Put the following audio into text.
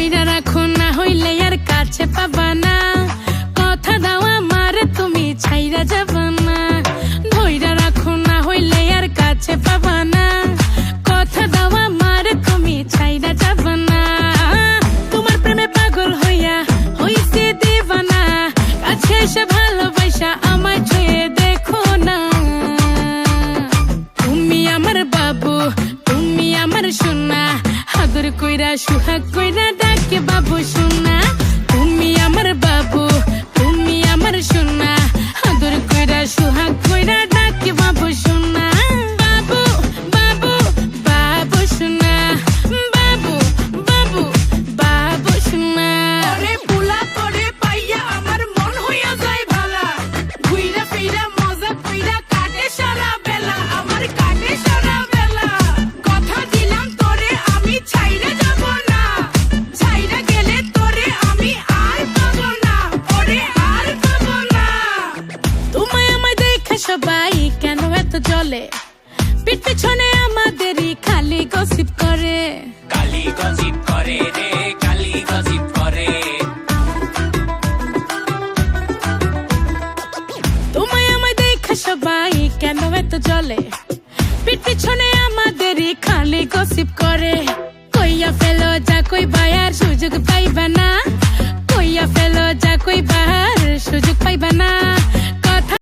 ধইরা রাখো না হইলে আর কাছে পাবা না, কথা দাও আমার তুমি ছাইরা যাবা না। ধইরা রাখো না হইলে আর কাছে পাবা না, কথা দাও আমার তুমি ছাইরা যাবা না। তোমার প্রেমে পাগল হইয়া হইছে দিবানা, কাছে এসে ভালোবাসা আমায় ছুঁয়ে দেখো না। তুমি আমার বাবু, তুমি আমার সোনা, আদর কইরা সুহাগ কইরা ডাকে বাবু সোনা। তুমি আমার বাবু, তুমি আমার সোনা, আদর কইরা সুহাগ কইরা ডাকে বাবু সোনা। বাবু বাবু বাবু সোনা, বাবু বাবু বাবু সোনা। ওরে পুলা তোরে পাইয়া আমার মন হইয়া যায় ভালা, ঘুইরা ফিরা মজা কইরা কাটে সারা বেলা, আমার কাটে সারা বেলা। কথা দিলাম তোরে আমি ছাইরা যাব না, ছাইরা গেলে তোরে আমি আর পাবো না, ওরে আর পাবো না। তোমায় আমায় দেখে সবাই কেন এত জ্বলে, পিঠ পিছনে আমাদেরই খালি গসিপ করে। কালি গসিপ করে রে, কালি গসিপ করে। তোমায় আমায় দেখে সবাই কেন এত জ্বলে, পিঠ পিছনে আমাদেরই খালি গসিপ করে। কইয়া ফেলো যা কই বায়ার সুযোগ পাই